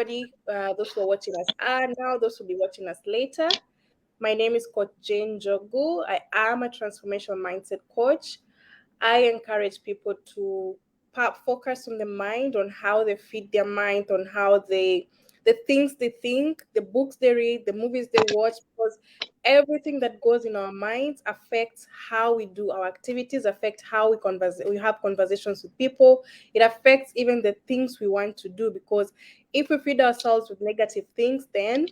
Those who are watching us are now, those who will be watching us later. My name is Coach Njogu. I am a transformation mindset coach. I encourage people to focus on the mind, on how they feed their mind, on the things they think, the books they read, the movies they watch, because everything that goes in our minds affects how we do our activities, affect how we have conversations with people. It affects even the things we want to do, because if we feed ourselves with negative things, then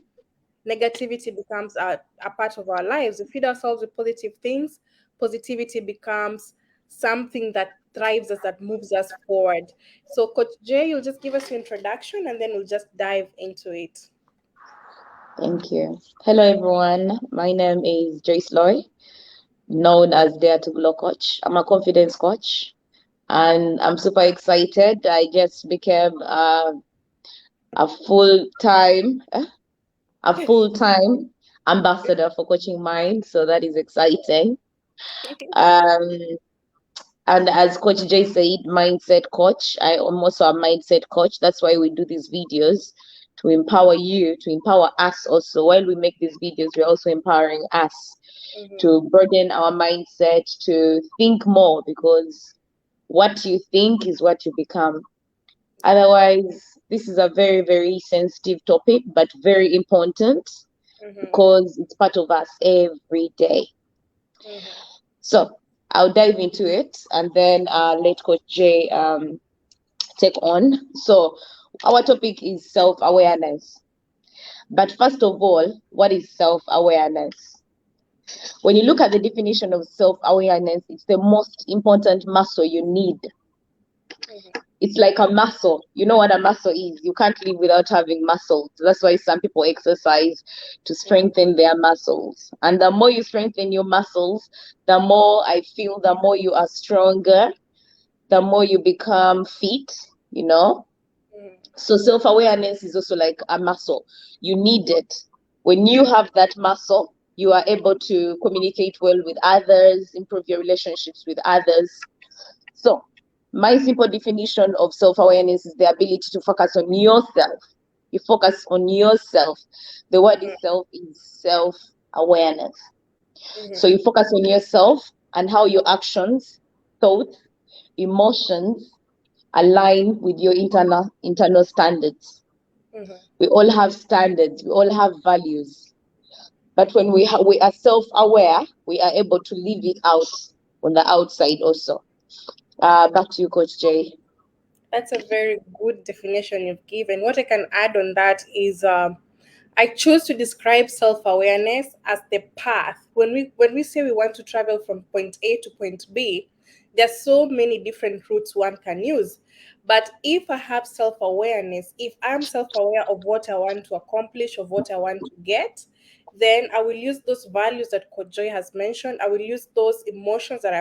negativity becomes a part of our lives. We feed ourselves with positive things, positivity becomes something that thrives us, that moves us forward. So, Coach Jay, you'll just give us your introduction and then we'll just dive into it. Thank you. Hello, everyone. My name is Joyce Loy, known as Dare to Glow Coach. I'm a confidence coach, and I'm super excited. I just became a full time a full time ambassador for Coaching Mind, so that is exciting. Um, and as Coach Jay said, mindset coach. I am also a mindset coach. That's why we do these videos to empower you, to empower us also. While we make these videos, we're also empowering us Mhm. to broaden our mindset, to think more, because what you think is what you become. Otherwise, this is a very, very sensitive topic, but very important Mhm. because it's part of us every day. Mhm. So I'll dive into it and then let Coach Jay take on. So our topic is self-awareness. But first of all, what is self-awareness? When you look at the definition of self-awareness, it's the most important muscle you need. Mhm. It's like a muscle. You know what a muscle is? You can't live without having muscles. That's why some people exercise to Mhm. strengthen their muscles. And the more you strengthen your muscles, the more I feel, the more you are stronger, the more you become fit, you know? Mhm. So self awareness is also like a muscle. You need it. When you have that muscle, you are able to communicate well with others, improve your relationships with others. So, my simple definition of self awareness is the ability to focus on yourself. You focus on yourself. The word itself is self awareness. So, Mhm. you focus on yourself and how your actions, thoughts, emotions align with your internal standards. Mhm. We all have standards, we all have values. But when we are self aware, we are able to live it out on the outside also. Back to you, Coach Jay. That's a very good definition you've given. What I can add on that is I choose to describe self-awareness as the path. When we say we want to travel from point A to point B, there's so many different routes one can use. But if I have self-awareness, if I'm self-aware of what I want to accomplish, of what I want to get, then I will use those values that Coach Joy has mentioned. I will use those emotions that I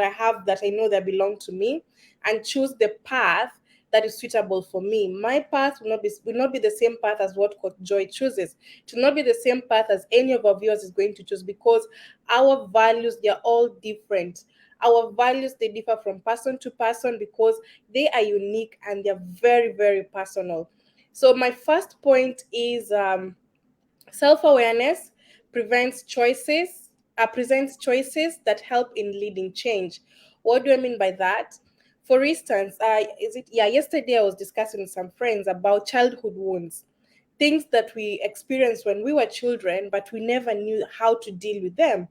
have, that I know that belong to me, and choose the path that is suitable for me. My path will not be the same path as what Coach Joy chooses. It will not be the same path as any of our viewers is going to choose, because our values, they are all different. Our values, they differ from person to person, because they are unique and they're very, very personal. So my first point is self-awareness presents choices that help in leading change. What do I mean by that? For instance, yesterday I was discussing with some friends about childhood wounds, things that we experienced when we were children, but we never knew how to deal with them.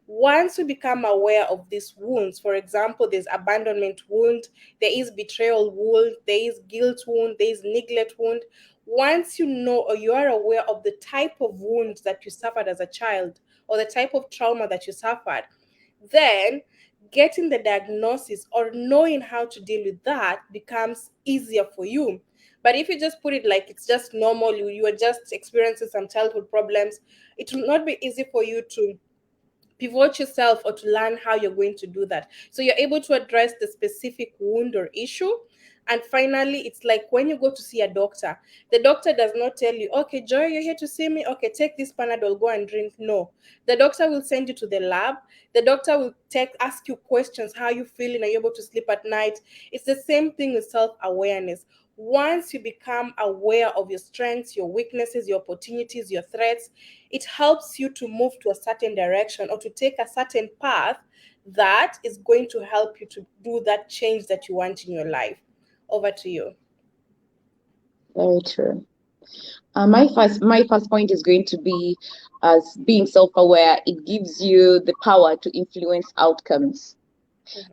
Once we become aware of these wounds, for example, there's abandonment wound, there is betrayal wound, there is guilt wound, there is neglect wound. Once you know, or you are aware of the type of wounds that you suffered as a child, or the type of trauma that you suffered, then getting the diagnosis or knowing how to deal with that becomes easier for you. But if you just put it like it's just normal, you are just experiencing some childhood problems, it will not be easy for you to pivot yourself or to learn how you're going to do that. So you're able to address the specific wound or issue. And finally, it's like when you go to see a doctor, the doctor does not tell you, okay, Joy, you're here to see me. Okay, take this Panadol, go and drink. No. The doctor will send you to the lab. The doctor will ask you questions. How are you feeling? Are you able to sleep at night? It's the same thing with self awareness. Once you become aware of your strengths, your weaknesses, your opportunities, your threats, it helps you to move to a certain direction or to take a certain path that is going to help you to do that change that you want in your life. Over to you. Very true. My first point is going to be, as being self-aware, it gives you the power to influence outcomes.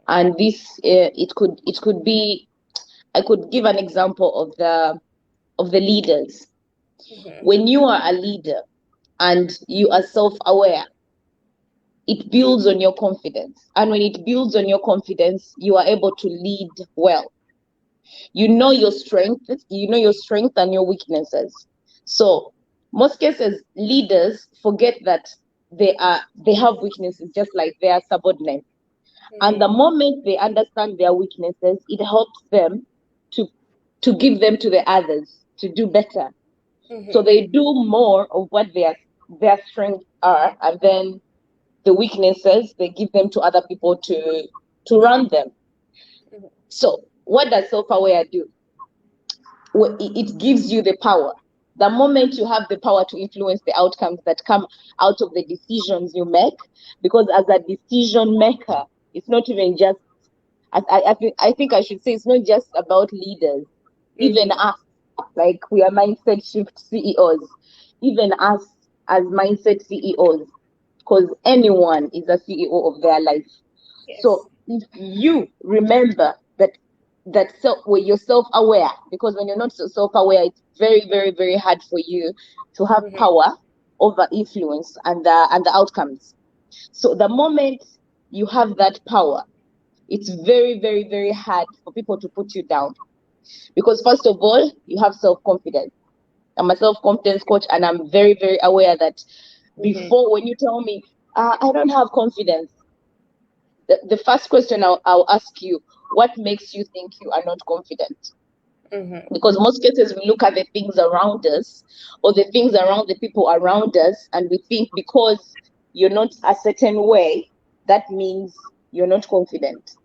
And this, it could be, I could give an example of the leaders. Mm-hmm. When you are a leader and you are self-aware, it builds on your confidence. And when it builds on your confidence, you are able to lead well. You know your strength and your weaknesses. So most cases, leaders forget that they have weaknesses just like their subordinates. And the Mm-hmm. moment they understand their weaknesses, it helps them to to give them to the others to do better. So Mm-hmm. they do more of what their strengths are, and then the weaknesses they give them to other people to run them. So what does self-aware do? Well, it gives you the power. The moment you have the power to influence the outcomes that come out of the decisions you make, because as a decision maker, it's not even just, I think I should say, it's not just about leaders. Even Mm-hmm. us, like, we are mindset shift CEOs. Even us as mindset CEOs, because anyone is a CEO of their life. Yes. So if you remember that self, when you're self-aware, because when you're not so self-aware, it's very, very, very hard for you to have Mm-hmm. power over influence and the outcomes. So the moment you have that power, it's very, very, very hard for people to put you down, because first of all, you have self-confidence. I'm a self-confidence coach, and I'm very, very aware that Mm-hmm. before, when you tell me, I don't have confidence, the first question I'll ask you, what makes you think you are not confident? Mm-hmm. Because most cases we look at the things around us, or the things around the people around us, and we think because you're not a certain way, that means you're not confident.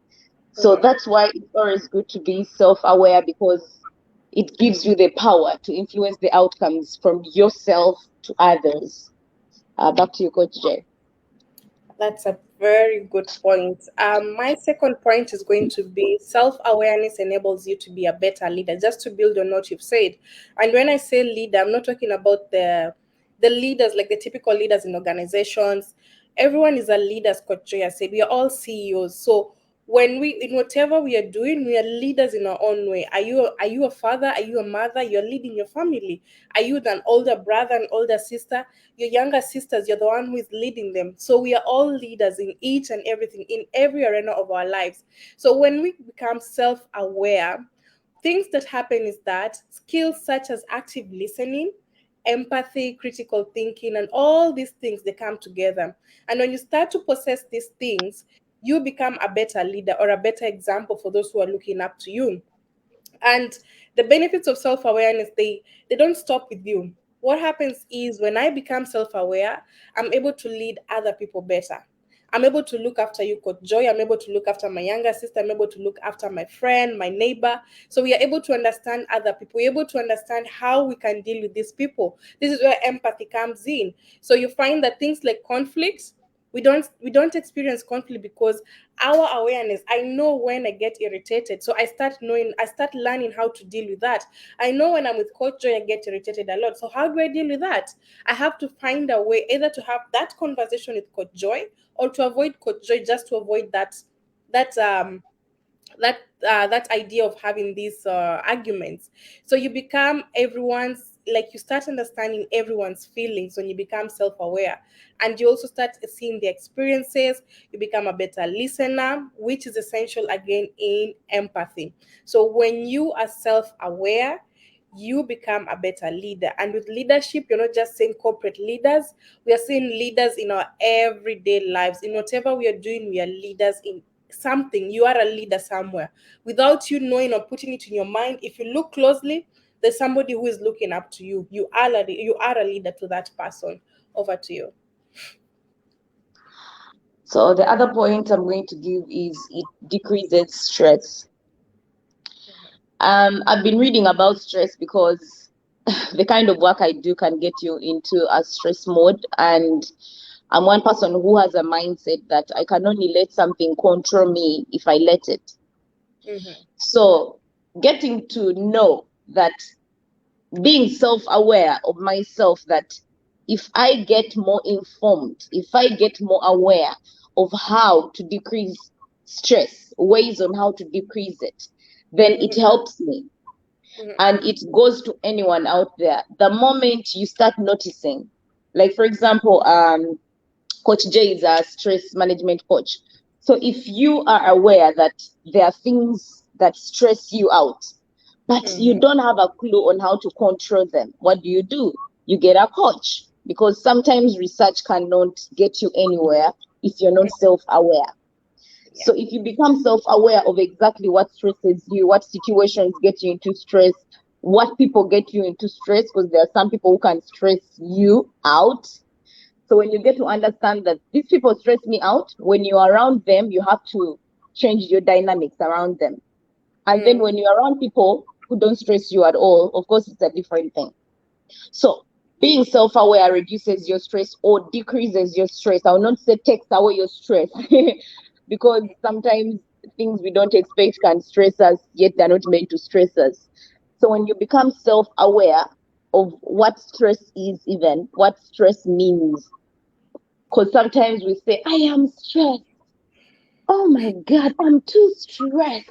So Mm-hmm. that's why it's always good to be self-aware, because it gives you the power to influence the outcomes from yourself to others. Back to you, Coach Jay. That's a very good point. My second point is going to be self awareness enables you to be a better leader, just to build on what you've said. And when I say leader, I'm not talking about the leaders, like the typical leaders in organizations. Everyone is a leader, as Coach Joya said. We are all CEOs. So when we, in whatever we are doing, we are leaders in our own way. Are you a father? Are you a mother? You're leading your family. Are you an older brother, an older sister? Your younger sisters, you're the one who is leading them. So we are all leaders in each and everything, in every arena of our lives. So when we become self-aware, things that happen is that skills such as active listening, empathy, critical thinking, and all these things, they come together. And when you start to possess these things, you become a better leader or a better example for those who are looking up to you. And the benefits of self-awareness, they don't stop with you. What happens is when I become self-aware, I'm able to lead other people better. I'm able to look after you, Coach Joy. I'm able to look after my younger sister. I'm able to look after my friend, my neighbor. So we are able to understand other people. We're able to understand how we can deal with these people. This is where empathy comes in. So you find that things like conflict, we don't experience conflict because our awareness. I know when I get irritated, so I start learning how to deal with that. I know when I'm with Coach Joy, I get irritated a lot. So how do I deal with that? I have to find a way either to have that conversation with Coach Joy or to avoid Coach Joy, just to avoid that that that idea of having these arguments. So you become everyone's, like, you start understanding everyone's feelings when you become self-aware, and you also start seeing the experiences. You become a better listener, which is essential again in empathy. So when you are self-aware, you become a better leader. And with leadership, you're not just saying corporate leaders, we are seeing leaders in our everyday lives. In whatever we are doing, we are leaders in something. You are a leader somewhere without you knowing or putting it in your mind. If you look closely, there's somebody who is looking up to you. You are a leader to that person. Over to you. So the other point I'm going to give is, it decreases stress. I've been reading about stress because the kind of work I do can get you into a stress mode. And I'm one person who has a mindset that I can only let something control me if I let it. Mm-hmm. So getting to know that, being self-aware of myself, that if I get more informed, if I get more aware of how to decrease stress, ways on how to decrease it, then it Mm-hmm. helps me. Mm-hmm. And it goes to anyone out there. The moment you start noticing, like for example, Coach J is a stress management coach. So if you are aware that there are things that stress you out, but you Mm-hmm. don't have a clue on how to control them, what do? You get a coach, because sometimes research cannot get you anywhere if you're not Mm-hmm. self-aware. Yeah. So if you become self-aware of exactly what stresses you, what situations get you into stress, what people get you into stress, because there are some people who can stress you out. So when you get to understand that these people stress me out, when you're around them, you have to change your dynamics around them. And then Mm. when you're around people who don't stress you at all, of course, it's a different thing. So being self-aware reduces your stress or decreases your stress. I will not say takes away your stress because sometimes things we don't expect can stress us, yet they're not meant to stress us. So when you become self-aware of what stress is, even what stress means, because sometimes we say, I am stressed. Oh my God, I'm too stressed.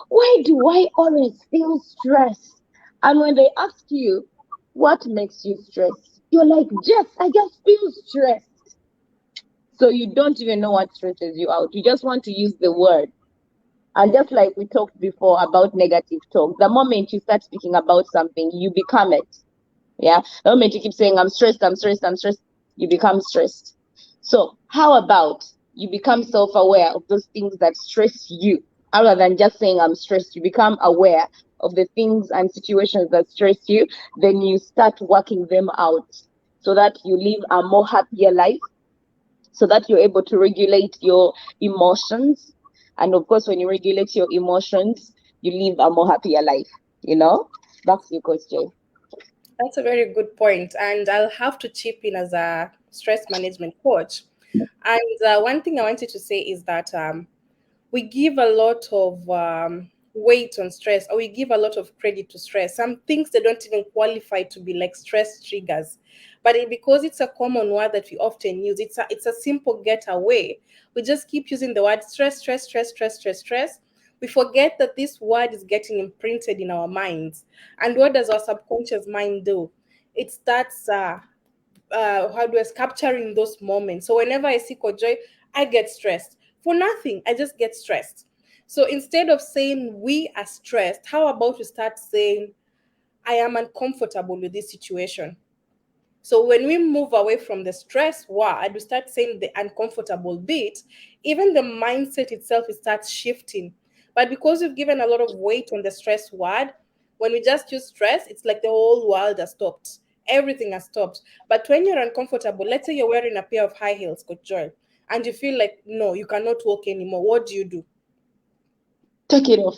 Why do I always feel stressed? And when they ask you, what makes you stressed? You're like, I just feel stressed. So you don't even know what stresses you out. You just want to use the word. And just like we talked before about negative talk, the moment you start speaking about something, you become it. Yeah. The moment you keep saying, I'm stressed, I'm stressed, I'm stressed, you become stressed. So, how about you become self aware of those things that stress you, other than just saying, I'm stressed? You become aware of the things and situations that stress you, then you start working them out so that you live a more happier life, so that you're able to regulate your emotions. And of course, when you regulate your emotions, you live a more happier life, you know? That's your Coach Jay. That's a very good point, and I'll have to chip in as a stress management coach. And one thing I wanted to say is that we give a lot of weight on stress, or we give a lot of credit to stress. Some things they don't even qualify to be like stress triggers, but because it's a common word that we often use, it's a simple getaway. We just keep using the word stress, stress, stress, stress, stress, stress. We forget that this word is getting imprinted in our minds. And what does our subconscious mind do? It starts how do I capturing those moments. So whenever I see Kojoy, I get stressed for nothing. I just get stressed. So instead of saying we are stressed, how about we start saying I am uncomfortable with this situation? So when we move away from the stress word, we start saying the uncomfortable bit, even the mindset itself it starts shifting. But because we've given a lot of weight on the stress word, when we just use stress, it's like the whole world has stopped. Everything has stopped. But when you're uncomfortable, let's say you're wearing a pair of high heels, Coach Joy, and you feel like no, you cannot walk anymore. What do? Take it off.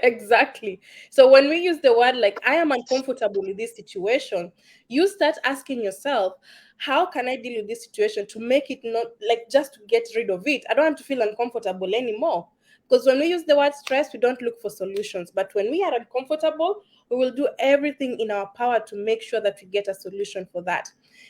Exactly. So when we use the word like I am uncomfortable with this situation, you start asking yourself, how can I deal with this situation to make it not like just to get rid of it? I don't want to feel uncomfortable anymore. Because when we use the word stress, we don't look for solutions. But when we are uncomfortable, we will do everything in our power to make sure that we get a solution for that.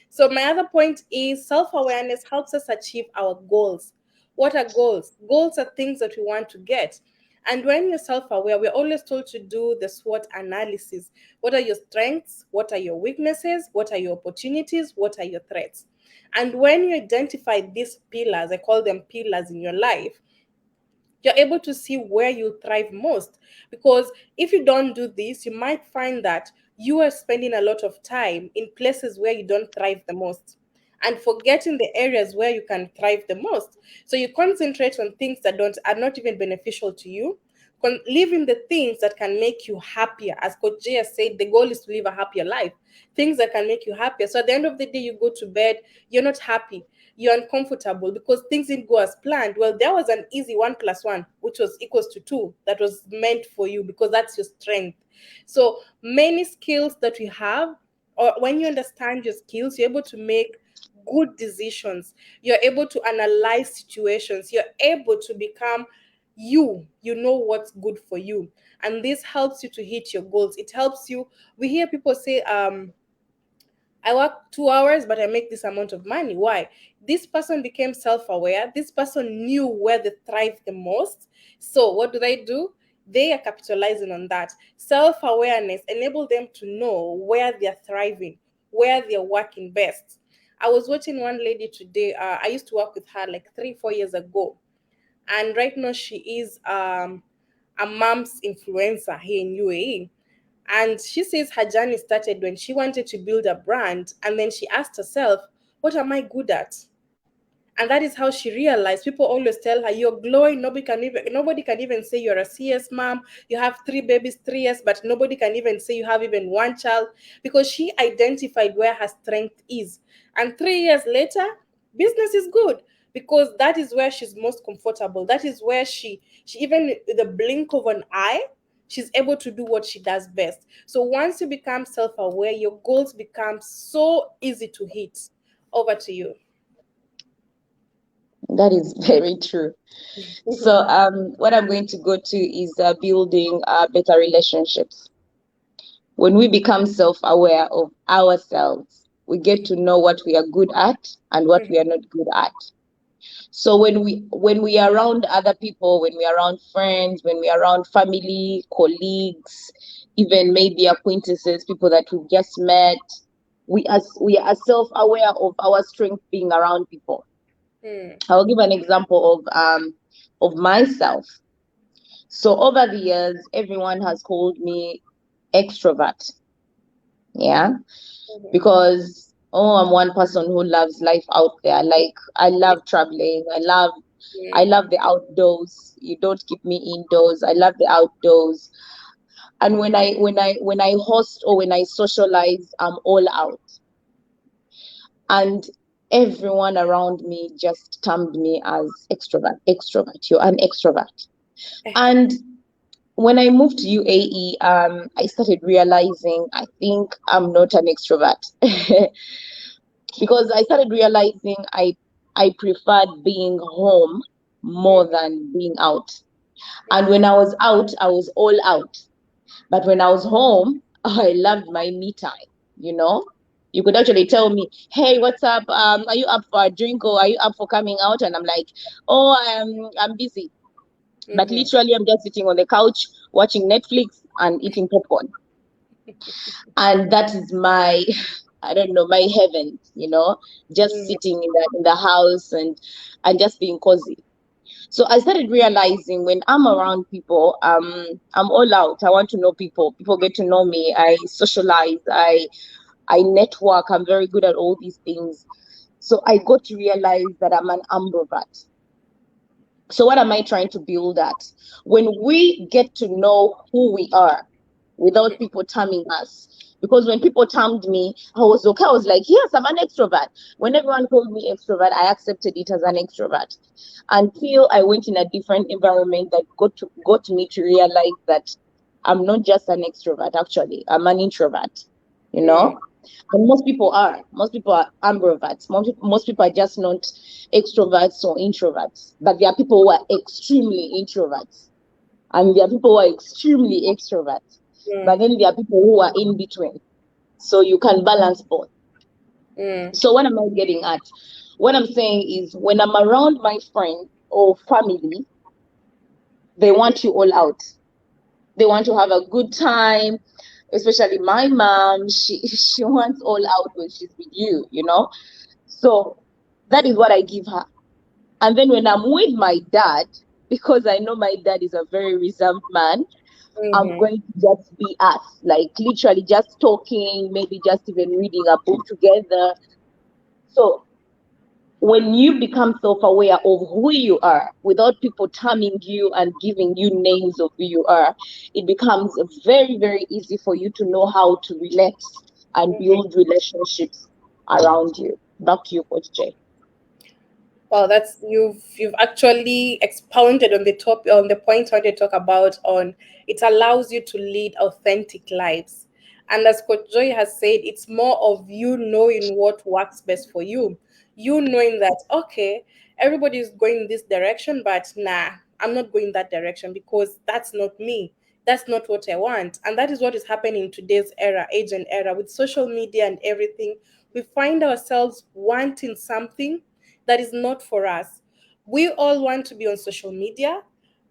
So my other point is self-awareness helps us achieve our goals. What are goals? Goals are things that we want to get. And when you're self aware, we're always told to do the SWOT analysis. What are your strengths? What are your weaknesses? What are your opportunities? What are your threats? And when you identify these pillars, I call them pillars in your life, you're able to see where you thrive most. Because if you don't do this, you might find that you are spending a lot of time in places where you don't thrive the most and forgetting the areas where you can thrive the most. So you concentrate on things that don't are not even beneficial to you. Living the things that can make you happier. As Coach Jay has said, the goal is to live a happier life. Things that can make you happier. So at the end of the day, you go to bed, you're not happy. you're uncomfortable because things didn't go as planned. Well, there was an easy 1 plus 1, which was equals to 2, that was meant for you because that's your strength. So many skills that we have, or when you understand your skills, you're able to make good decisions. You're able to analyze situations. You're able to become you know what's good for you, and this helps you to hit your goals. It helps you. We hear people say, I work 2 hours, but I make this amount of money. Why? This person became self aware. This person knew where they thrive the most. So, what do? They are capitalizing on that. Self awareness enable them to know where they're thriving, where they're working best. I was watching one lady today. I used to work with her like 3, 4 years ago. And right now, she is a mom's influencer here in UAE. And she says her journey started when she wanted to build a brand. And then she asked herself, what am I good at? And that is how she realized. People always tell her, you're glowing. Nobody can even say you're a CS mom. You have 3 babies, 3 years, but nobody can even say you have even one child, because she identified where her strength is. And 3 years later, business is good, because that is where she's most comfortable. That is where she even with the blink of an eye, she's able to do what she does best. So once you become self-aware, your goals become so easy to hit. Over to you. That is very true. So, what I'm going to go to is building better relationships. When we become self-aware of ourselves, we get to know what we are good at and what we are not good at. So when we are around other people, when we are around friends, when we are around family, colleagues, even maybe acquaintances, people that we've just met, we are self-aware of our strength being around people. Mm, I'll give an example of myself. So over the years, everyone has called me extrovert. Yeah, mhm, because I'm one person who loves life out there. Like I love traveling. I love the outdoors. You don't keep me indoors. I love the outdoors. And when I host or when I socialize, I'm all out. And everyone around me just termed me as extrovert. Extrovert. You're an extrovert. And when I moved to UAE, I started realizing I think I'm not an extrovert. Because I started realizing I preferred being home more than being out. And when I was out, I was all out. But when I was home, I loved my me time, you know? You could actually tell me, hey, what's up? Are you up for a drink or are you up for coming out? And I'm like, oh, I'm busy. But mhm, literally, I'm just sitting on the couch watching Netflix and eating popcorn. And that is my, I don't know, my heaven, just mhm, sitting in the house and just being cozy. So I started realizing when I'm around people, I'm all out. I want to know people. People get to know me. I socialize. I network. I'm very good at all these things. So I got to realize that I'm an ambivert. So what am I trying to build at? When we get to know who we are without people terming us. Because when people termed me, I was okay. I was like, yes, I'm an extrovert. When everyone called me extrovert, I accepted it as an extrovert. Until I went in a different environment that got me to realize that I'm not just an extrovert, actually. I'm an introvert, you mm, know? And most people are. Most people are ambiverts. Most people are just not extroverts or introverts. But there are people who are extremely introverts. And there are people who are extremely extroverts. But mm, then there are people who are in between. So you can balance both. mm, So what am I getting at? What I'm saying is when I'm around my friends or family, they want you all out. They want to have a good time. Especially my mom, she she wants all out when she's with you. So that is what I give her. And then when I'm with my dad, because I know my dad is a very reserved man, I'm mhm, going to just be us, like literally just talking, maybe just even reading a book together. So when you become self-aware of who you are without people terming you and giving you names of who you are, it becomes very, very easy for you to know how to relate and mhm. build relationships around you. Back to you, Coach Jay. Well, that's you've actually expounded on the top on the point I want to talk about on it allows you to lead authentic lives. And as Coach Joy has said, it's more of you knowing what works best for you. You knowing that okay, everybody is going this direction, but nah, I'm not going that direction because that's not me. That's not what I want. And that is what is happening in today's era, age and era, with social media and everything. We find ourselves wanting something that is not for us. We all want to be on social media,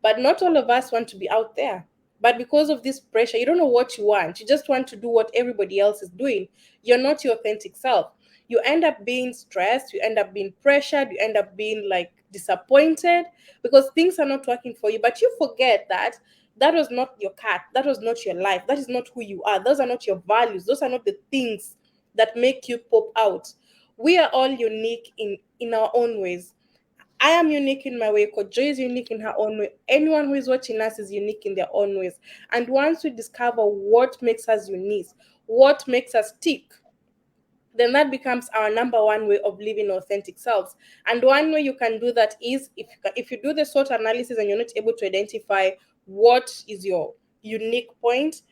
but not all of us want to be out there. But because of this pressure, you don't know what you want. You just want to do what everybody else is doing. You're not your authentic self. You end up being stressed, you end up being pressured, you end up being like disappointed because things are not working for you. But you forget that that was not your cat, that was not your life, that is not who you are, those are not your values, those are not the things that make you pop out. We are all unique in our own ways. I am unique in my way. Coach Joy is unique in her own way. Anyone who is watching us is unique in their own ways. And once we discover what makes us unique, what makes us tick, then that becomes our number one way of living authentic selves. And one way you can do that is if you do the SWOT analysis and you're not able to identify what is your unique point,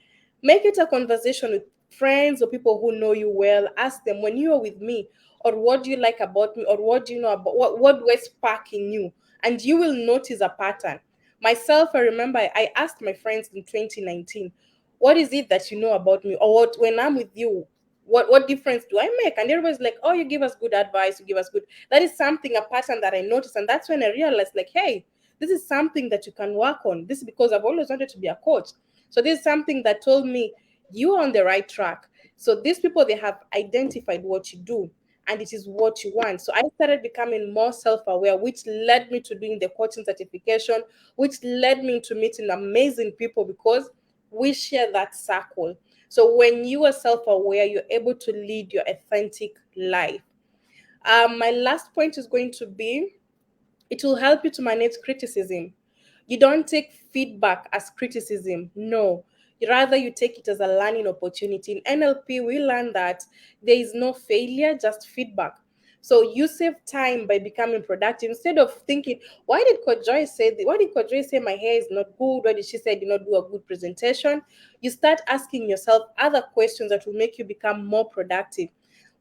make it a conversation with friends or people who know you well. Ask them, when you are with me, or what do you like about me, or what do you know about what do I spark in you? And you will notice a pattern. Myself, I remember I asked my friends in 2019, what is it that you know about me? Or what when I'm with you, what difference do I make? And everybody's like, oh, you give us good advice, you give us good. That is something, a pattern that I noticed. And that's when I realized, like, hey, this is something that you can work on. This is because I've always wanted to be a coach. So this is something that told me you are on the right track. So these people, they have identified what you do and it is what you want. So I started becoming more self-aware, which led me to doing the coaching certification, which led me to meeting amazing people because we share that circle. So when you are self-aware, you're able to lead your authentic life. My last point is going to be it will help you to manage criticism. You don't take feedback as criticism. No. Rather, you take it as a learning opportunity. In NLP, we learn that there is no failure, just feedback. So you save time by becoming productive instead of thinking, why did Coach Joy say why did Coach Joy say my hair is not good? Why did she say I did not do a good presentation? You start asking yourself other questions that will make you become more productive.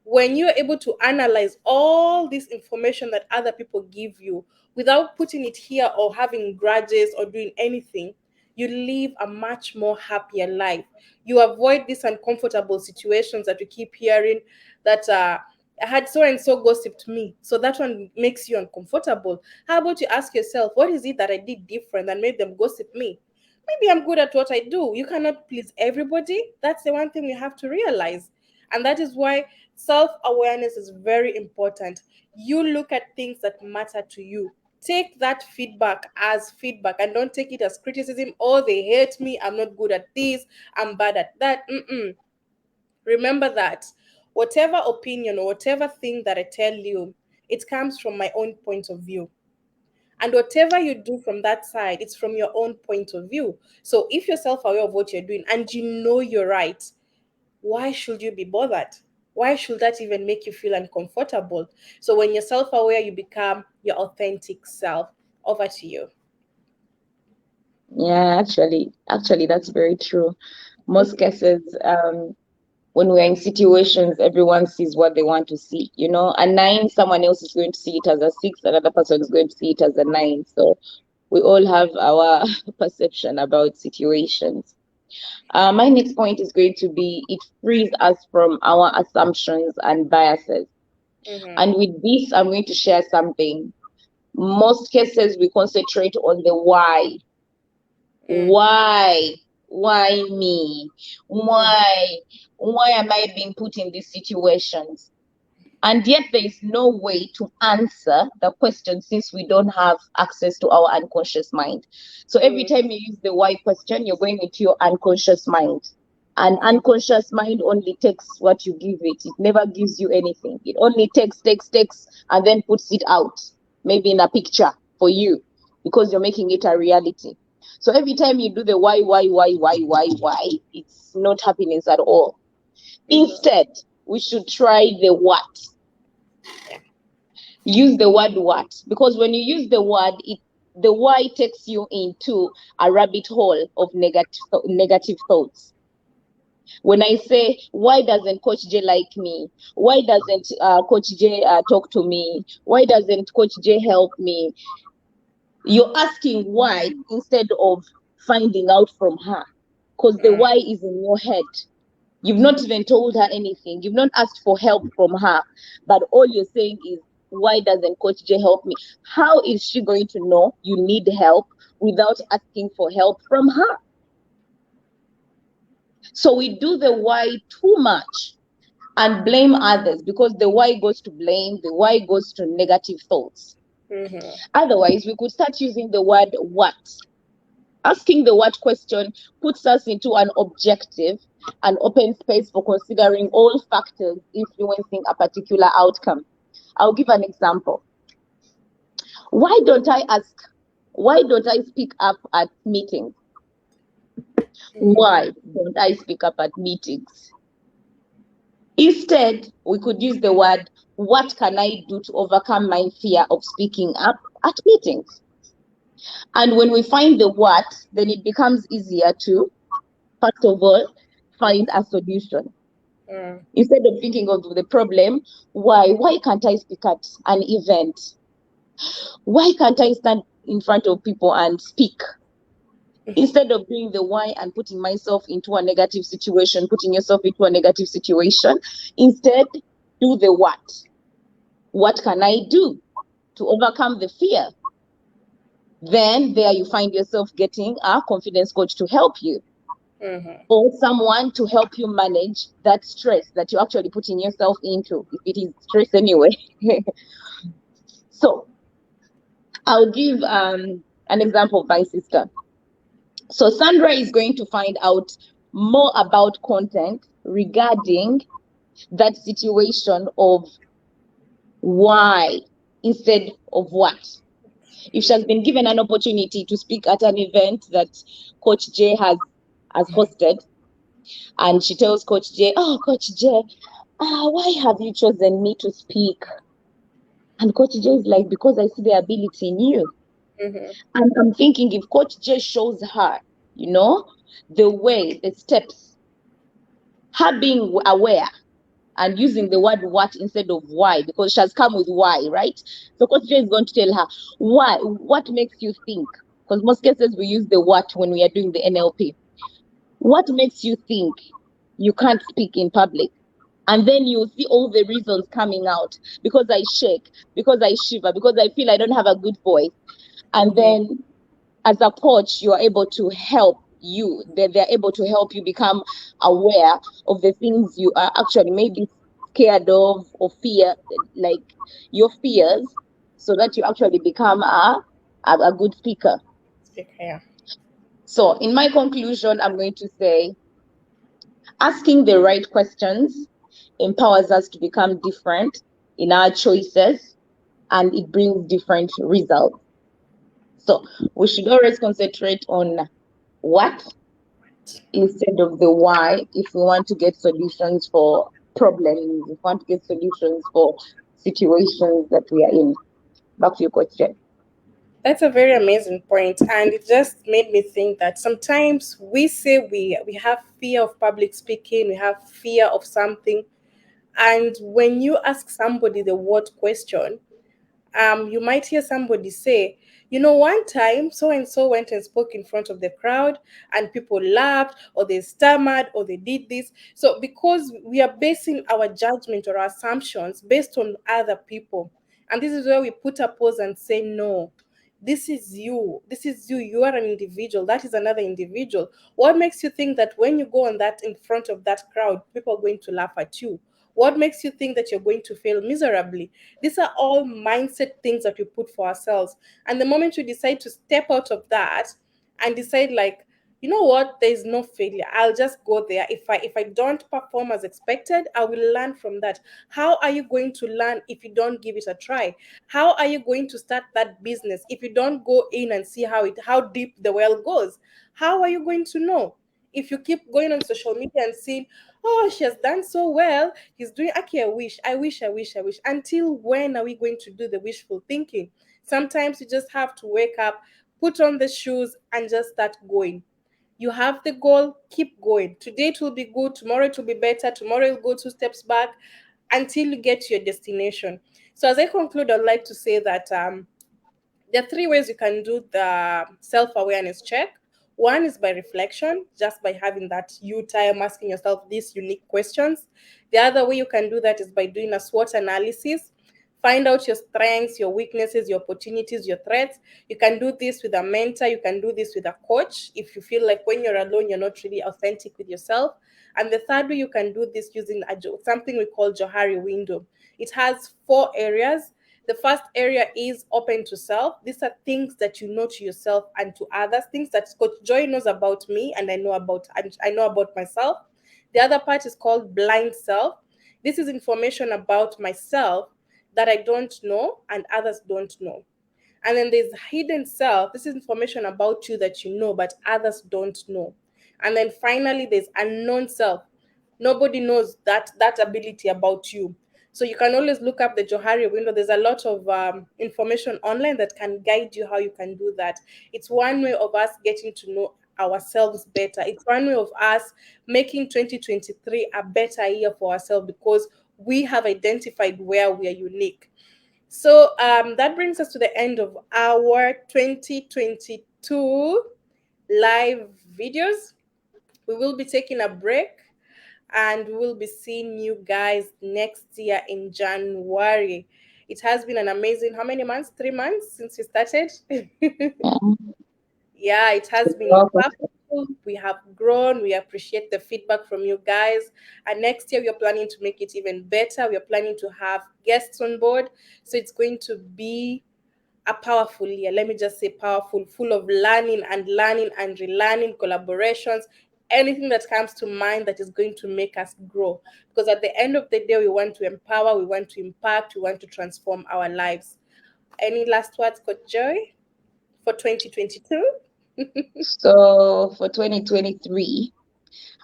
When you're able to analyze all this information that other people give you without putting it here or having grudges or doing anything, you live a much more happier life. You avoid these uncomfortable situations that you keep hearing that I had so and so gossiped me. So that one makes you uncomfortable. How about you ask yourself, what is it that I did different that made them gossip me? Maybe I'm good at what I do. You cannot please everybody. That's the one thing we have to realize. And that is why self awareness is very important. You look at things that matter to you. Take that feedback as feedback and don't take it as criticism. Oh, they hate me. I'm not good at this. I'm bad at that. Mm-mm. Remember that whatever opinion or whatever thing that I tell you, it comes from my own point of view. And whatever you do from that side, it's from your own point of view. So if you're self aware of what you're doing and you know you're right, why should you be bothered? Why should that even make you feel uncomfortable? So when you're self aware, you become your authentic self. Over to you. Yeah, actually, that's very true. Most cases, when we're in situations, everyone sees what they want to see. You know, a nine, someone else is going to see it as a six, another person is going to see it as a nine. So we all have our perception about situations. My next point is going to be it frees us from our assumptions and biases. Mm-hmm. And with this, I'm going to share something. Most cases, we concentrate on the why. Mm-hmm. Why? Why me? Why? Why am I being put in these situations? And yet there is no way to answer the question since we don't have access to our unconscious mind. So every Mm-hmm. time you use the why question, you're going into your unconscious mind. And unconscious mind only takes what you give it. It never gives you anything. It only takes, and then puts it out, maybe in a picture for you, because you're making it a reality. So every time you do the why, it's not happiness at all. Mm-hmm. Instead, we should try the what. use the word what, because when you use the word, the why takes you into a rabbit hole of negative thoughts. When I say, why doesn't Coach J like me? Why doesn't Coach J talk to me? Why doesn't Coach J help me? You're asking why instead of finding out from her, because the why is in your head. You've not even told her anything. You've not asked for help from her. But all you're saying is, why doesn't Coach J help me? How is she going to know you need help without asking for help from her? So we do the why too much and blame others, because the why goes to blame, the why goes to negative thoughts. Mm-hmm. Otherwise, we could start using the word what. Asking the what question puts us into an objective, an open space for considering all factors influencing a particular outcome. I'll give an example. Why don't I ask? Why don't I speak up at meetings? Why don't I speak up at meetings? Instead, we could use the word, what can I do to overcome my fear of speaking up at meetings? And when we find the what, then it becomes easier to, first of all, find a solution. Mm. Instead of thinking of the problem, why can't I speak at an event? Why can't I stand in front of people and speak? Instead of doing the why and putting myself into a negative situation, putting yourself into a negative situation, instead do the what. What can I do to overcome the fear? Then there you find yourself getting a confidence coach to help you, Mm-hmm. or someone to help you manage that stress that you're actually putting yourself into, if it is stress anyway. So I'll give an example of my sister. So Sandra is going to find out more about content regarding that situation of why instead of what. If she has been given an opportunity to speak at an event that Coach J has hosted, and she tells Coach J, "Oh, Coach J, why have you chosen me to speak?" And Coach J is like, "Because I see the ability in you." Mm-hmm. And I'm thinking, if Coach J shows her, you know, the way, the steps, her being aware and using the word what instead of why, because she has come with why, right? So Coach J is going to tell her, why, what makes you think? Because most cases we use the what when we are doing the NLP. What makes you think you can't speak in public? And then you see all the reasons coming out, because I shake, because I shiver, because I feel I don't have a good voice. And Mm-hmm. then as a coach, you are able to help you. They're able to help you become aware of the things you are actually maybe scared of or fear, like your fears, so that you actually become a good speaker. Speaker, yeah. So, in my conclusion, I'm going to say asking the right questions empowers us to become different in our choices, and it brings different results. So, we should always concentrate on what instead of the why if we want to get solutions for problems, if we want to get solutions for situations that we are in. Back to your question. That's a very amazing point, and it just made me think that sometimes we say we have fear of public speaking, we have fear of something, and when you ask somebody the what question, you might hear somebody say, you know, one time so and so went and spoke in front of the crowd and people laughed or they stammered or they did this. So, because we are basing our judgment or our assumptions based on other people, and this is where we put a pause and say, no. This is you. This is you. You are an individual. That is another individual. What makes you think that when you go on that in front of that crowd, people are going to laugh at you? What makes you think that you're going to fail miserably? These are all mindset things that we put for ourselves. And the moment you decide to step out of that and decide, like, you know what, there is no failure. I'll just go there. If I don't perform as expected, I will learn from that. How are you going to learn if you don't give it a try? How are you going to start that business if you don't go in and see how deep the well goes? How are you going to know? If you keep going on social media and seeing, oh, she has done so well. He's doing, okay, I wish. Until when are we going to do the wishful thinking? Sometimes you just have to wake up, put on the shoes, and just start going. You have the goal, keep going. Today it will be good, tomorrow it will be better, tomorrow you'll go 2 steps back until you get to your destination. So, as I conclude, I'd like to say that there are 3 ways you can do the self awareness check. One is by reflection, just by having that you time asking yourself these unique questions. The other way you can do that is by doing a SWOT analysis. Find out your strengths, your weaknesses, your opportunities, your threats. You can do this with a mentor, you can do this with a coach if you feel like when you're alone, you're not really authentic with yourself. And the third way you can do this using something we call Johari window. It has 4 areas. The first area is open to self. These are things that you know to yourself and to others, things that Coach Joy knows about me and I know about myself. The other part is called blind self. This is information about myself that I don't know and others don't know. And then there's hidden self. This is information about you that you know, but others don't know. And then finally, there's unknown self. Nobody knows that ability about you. So you can always look up the Johari window. There's a lot of information online that can guide you how you can do that. It's one way of us getting to know ourselves better. It's one way of us making 2023 a better year for ourselves because we have identified where we are unique. So that brings us to the end of our 2022 live videos. We will be taking a break and we will be seeing you guys next year in January. It has been an amazing, how many months? 3 months since we started. Yeah. Yeah, it has been impactful. We have grown. We appreciate the feedback from you guys. And next year, we are planning to make it even better. We are planning to have guests on board. So it's going to be a powerful year. Let me just say powerful, full of learning and relearning, collaborations, anything that comes to mind that is going to make us grow. Because at the end of the day, we want to empower, we want to impact, we want to transform our lives. Any last words, Coach Joy, for 2022? So for 2023,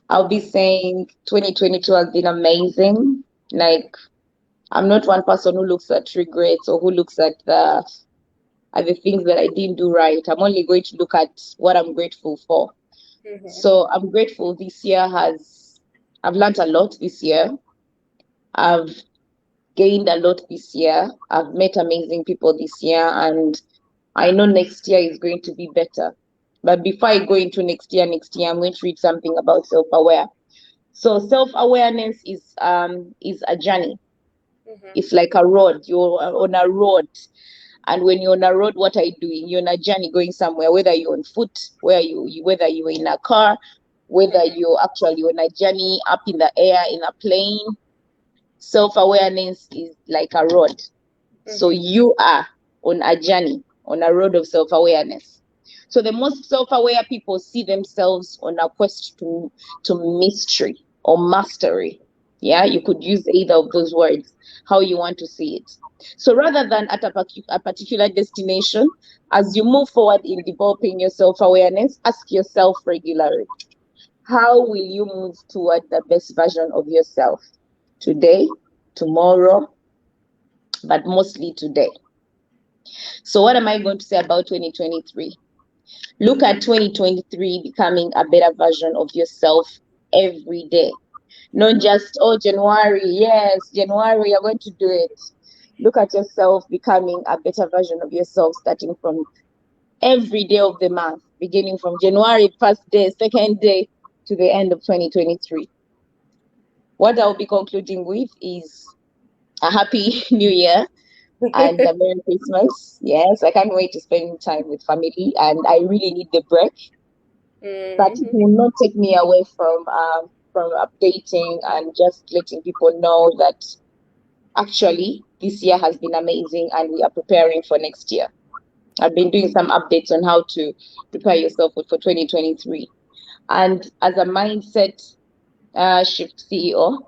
I'll be saying 2022 has been amazing. Like, I'm not one person who looks at regrets or who looks at the things that I didn't do right. I'm only going to look at what I'm grateful for. Mm-hmm. So I'm grateful this year has, I've learned a lot this year. I've gained a lot this year. I've met amazing people this year, and I know next year is going to be better. But before I go into next year, I'm going to read something about self-aware. So self-awareness is a journey. Mm-hmm. It's like a road. You're on a road. And when you're on a road, what are you doing? You're on a journey going somewhere, whether you're on foot, whether you're in a car, whether Mm-hmm. you're actually on a journey up in the air in a plane. Self-awareness is like a road. So Mm-hmm. you are on a journey, on a road of self-awareness. So the most self-aware people see themselves on a quest to mystery or mastery. Yeah, you could use either of those words, how you want to see it. So rather than at a particular destination, as you move forward in developing your self-awareness, ask yourself regularly, how will you move toward the best version of yourself today, tomorrow, but mostly today? So, what am I going to say about 2023? Look at 2023 becoming a better version of yourself every day. Not just, oh, January, yes, January, you're going to do it. Look at yourself becoming a better version of yourself starting from every day of the month, beginning from January, first day, second day, to the end of 2023. What I'll be concluding with is a happy new year and a Merry Christmas. Yes, I can't wait to spend time with family, and I really need the break. But it Mm-hmm. will not take me away from updating and just letting people know that actually this year has been amazing, and we are preparing for next year. I've been doing some updates on how to prepare yourself for 2023, and as a mindset shift CEO,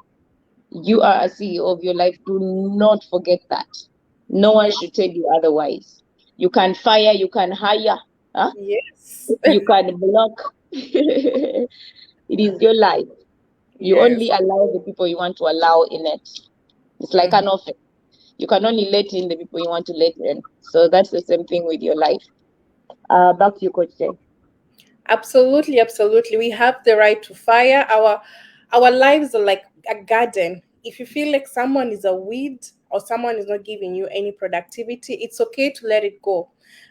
you are a CEO of your life. Do not forget that. No one should tell you otherwise. You can fire, you can hire, huh? Yes. You can block. It is your life. You Yes. only allow the people you want to allow in it. It's like an office. You can only let in the people you want to let in. So that's the same thing with your life. Back to you, Coach Jay. Absolutely, absolutely. We have the right to fire. Our lives are like a garden. If you feel like someone is a weed or someone is not giving you any productivity, it's okay to let it go.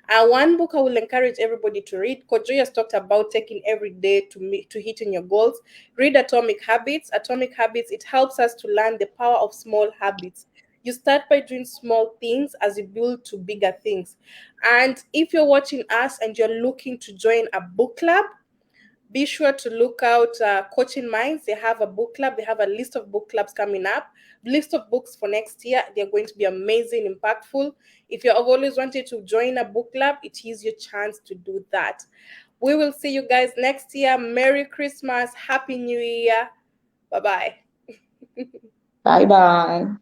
One book I will encourage everybody to read. Coach Joy has talked about taking every day to hitting your goals. Read Atomic Habits. Atomic Habits, it helps us to learn the power of small habits. You start by doing small things as you build to bigger things. And if you're watching us and you're looking to join a book club, be sure to look out Coaching Minds. They have a book club. They have a list of book clubs coming up, list of books for next year. They're going to be amazing, impactful. If you have always wanted to join a book club, it is your chance to do that. We will see you guys next year. Merry Christmas. Happy New Year. Bye bye. Bye bye.